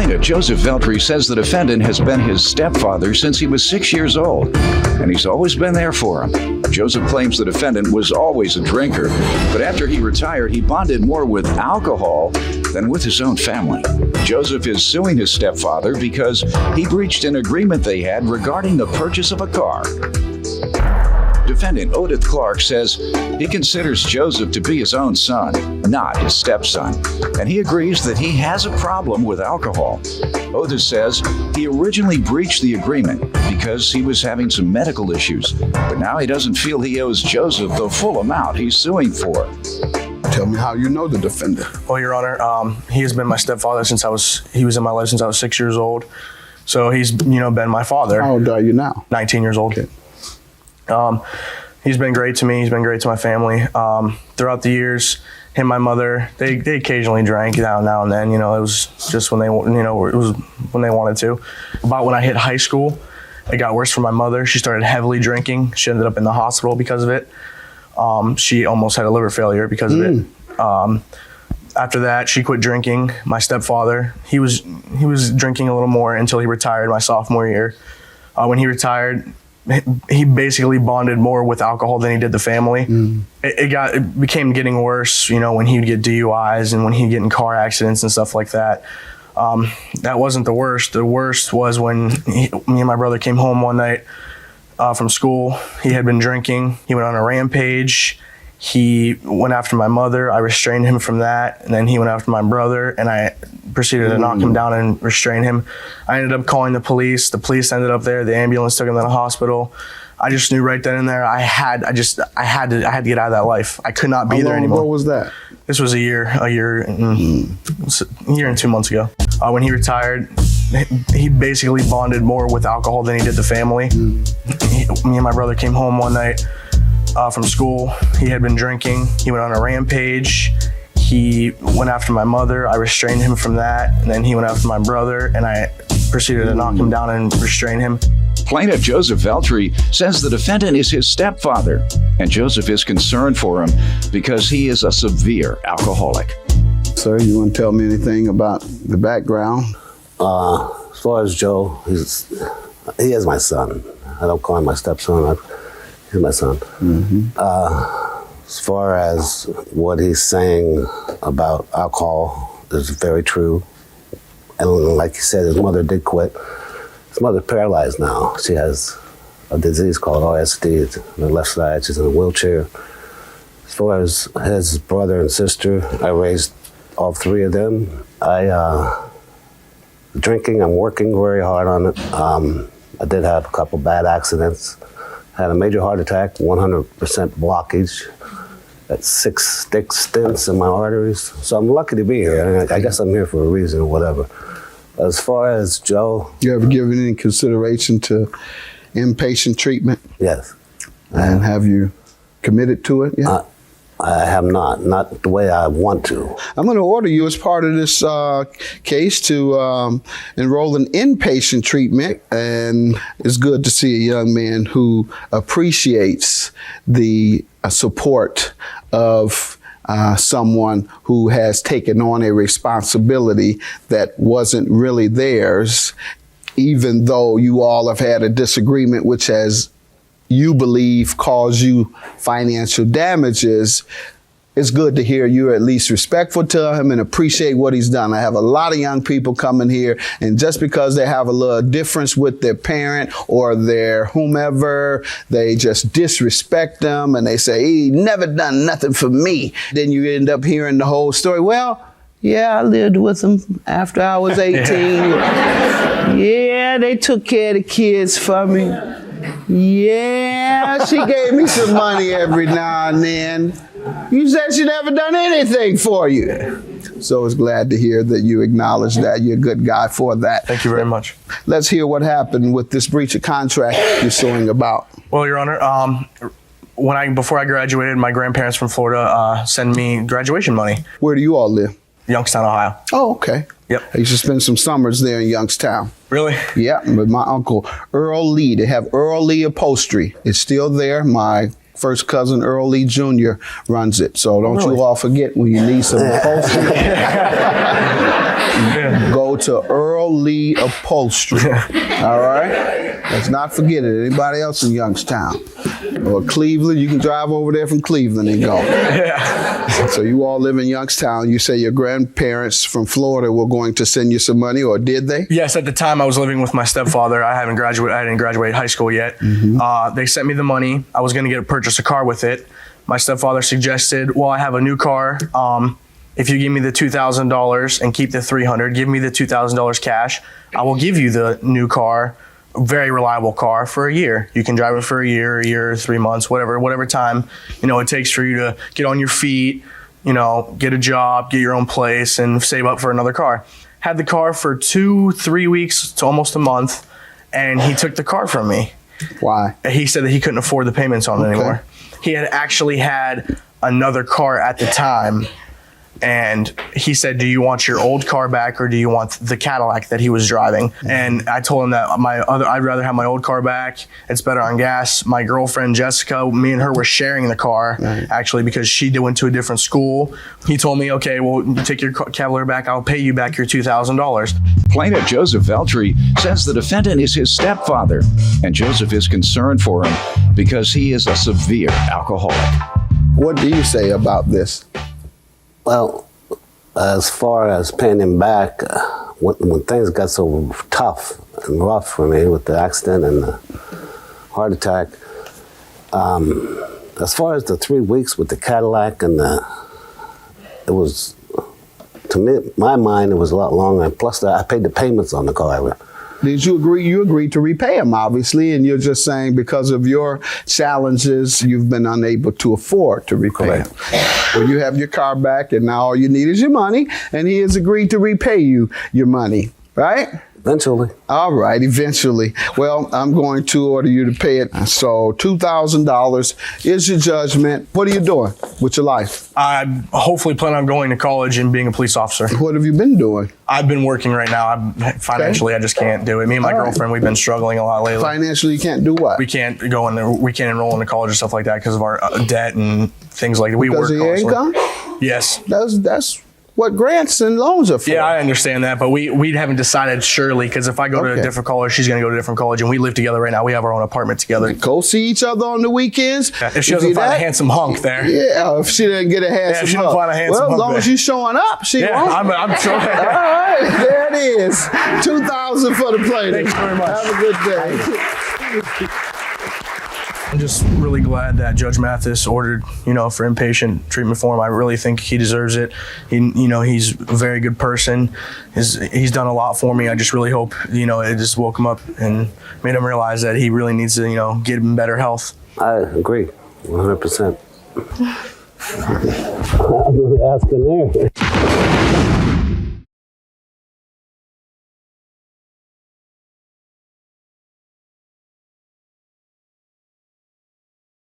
Plaintiff Joseph Veltri says the defendant has been his stepfather since he was 6 years old, and he's always been there for him. Joseph claims the defendant was always a drinker, but after he retired, he bonded more with alcohol than with his own family. Joseph is suing his stepfather because he breached an agreement they had regarding the purchase of a car. Defendant Odith Clark says he considers Joseph to be his own son, not his stepson, and he agrees that he has a problem with alcohol. Odith says he originally breached the agreement because he was having some medical issues, but now he doesn't feel he owes Joseph the full amount he's suing for. Tell me how you know the defendant. Well, Your Honor, he has been my stepfather since he was in my life since I was 6 years old. So he's, been my father. How old are you now? 19 years old. Okay. He's been great to me. He's been great to my family. Throughout the years, him and my mother, they occasionally drank now and then. It was just when they, it was when they wanted to. About when I hit high school, it got worse for my mother. She started heavily drinking. She ended up in the hospital because of it. She almost had a liver failure because of it. After that, she quit drinking. My stepfather, he was drinking a little more until he retired my sophomore year. When he retired, he basically bonded more with alcohol than he did the family. It became getting worse, when he would get DUIs and when he'd get in car accidents and stuff like that. That wasn't the worst. The worst was when me and my brother came home one night from school. He had been drinking. He went on a rampage. He went after my mother. I restrained him from that. And then he went after my brother, and I proceeded to knock him down and restrain him. I ended up calling the police. The police ended up there. The ambulance took him to the hospital. I just knew right then and there I had to get out of that life. I could not be there anymore. What was that? This was a year and 2 months ago. When he retired, he basically bonded more with alcohol than he did the family. Me and my brother came home one night from school. He had been drinking. He went on a rampage. He went after my mother. I restrained him from that. And then he went after my brother, and I proceeded to knock him down and restrain him. Plaintiff Joseph Veltri says the defendant is his stepfather, and Joseph is concerned for him because he is a severe alcoholic. Sir, you want to tell me anything about the background? As far as Joe, he is my son. I don't call him my stepson. He's my son. As far as what he's saying about alcohol is very true. And like he said, his mother did quit. His mother's paralyzed now. She has a disease called RSD on the left side. She's in a wheelchair. As far as his brother and sister, I raised all three of them. Drinking, I'm working very hard on it. I did have a couple bad accidents. I had a major heart attack, 100% blockage. Got 6 stents in my arteries. So I'm lucky to be here. I guess I'm here for a reason or whatever. As far as Joe... You ever given any consideration to inpatient treatment? Yes. And have you committed to it yet? I have not the way I want to. I'm going to order you as part of this case to enroll in inpatient treatment, and it's good to see a young man who appreciates the support of someone who has taken on a responsibility that wasn't really theirs, even though you all have had a disagreement which has, you believe, caused you financial damages. It's good to hear you're at least respectful to him and appreciate what he's done. I have a lot of young people coming here, and just because they have a little difference with their parent or their whomever, they just disrespect them and they say, he never done nothing for me. Then you end up hearing the whole story. Well, yeah, I lived with him after I was 18. Yeah, they took care of the kids for me. Yeah, she gave me some money every now and then. You said she never done anything for you. So it's glad to hear that you acknowledge that. You're a good guy for that. Thank you very much. Let's hear what happened with this breach of contract you're suing about. Well, Your Honor, before I graduated, my grandparents from Florida sent me graduation money. Where do you all live? Youngstown, Ohio. Oh, okay. Yep. I used to spend some summers there in Youngstown. Really? Yeah, with my uncle, Earl Lee. They have Earl Lee Upholstery. It's still there. My first cousin, Earl Lee Jr., runs it. So don't you all forget when you need some upholstery. Go to Earl Lee Upholstery. All right? Let's not forget it. Anybody else in Youngstown or Cleveland, you can drive over there from Cleveland and go. Yeah. So you all live in Youngstown. You say your grandparents from Florida were going to send you some money, or did they? Yes, at the time I was living with my stepfather. I didn't graduate high school yet. They sent me the money. I was going to purchase a car with it. My stepfather suggested, well, I have a new car. If you give me the $2,000 and keep the $300, give me the $2,000 cash. I will give you the new car, a very reliable car, for a year. You can drive it for a year, 3 months, whatever time it takes for you to get on your feet, get a job, get your own place, and save up for another car. Had the car for 2-3 weeks to almost a month, and he took the car from me. Why? He said that he couldn't afford the payments on it anymore. He had actually had another car at the time, and he said, do you want your old car back, or do you want the Cadillac that he was driving? And I told him that I'd rather have my old car back. It's better on gas. My girlfriend, Jessica, me and her were sharing the car, actually, because she went to a different school. He told me, okay, well, take your Cavalier back. I'll pay you back your $2,000. Plaintiff Joseph Veltri says the defendant is his stepfather, and Joseph is concerned for him because he is a severe alcoholic. What do you say about this? Well, as far as paying him back, when things got so tough and rough for me with the accident and the heart attack, as far as the 3 weeks with the Cadillac it was, to me, my mind, it was a lot longer. And plus, I paid the payments on the car. Did you agree? You agreed to repay him, obviously, and you're just saying because of your challenges, you've been unable to afford to repay him. Well, you have your car back, and now all you need is your money, and he has agreed to repay you your money, right? Eventually. All right, eventually. Well, I'm going to order you to pay it. So $2,000 is your judgment. What are you doing with your life? I hopefully plan on going to college and being a police officer. What have you been doing? I've been working right now. Financially, I just can't do it. Me and my girlfriend, we've been struggling a lot lately. Financially, you can't do what? We can't enroll into college and stuff like that because of our debt and things like that. We work because of your constantly. income? Yes. That's what grants and loans are for. Yeah, I understand that, but we haven't decided surely, because if I go to a different college, she's going to go to a different college, and we live together right now. We have our own apartment together. Go see each other on the weekends. Yeah, if she doesn't find a handsome hunk there. Yeah, if she doesn't get a handsome if she hunk. don't find a handsome hunk as long there. as you're showing up, she won't. I'm sure. All right, there it is. $2,000 for the plaintiff. Thanks very much. Have a good day. I'm just really glad that Judge Mathis ordered, for inpatient treatment for him. I really think he deserves it. He's a very good person. He's done a lot for me. I just really hope, it just woke him up and made him realize that he really needs to, get him better health. I agree, 100%. I was asking there.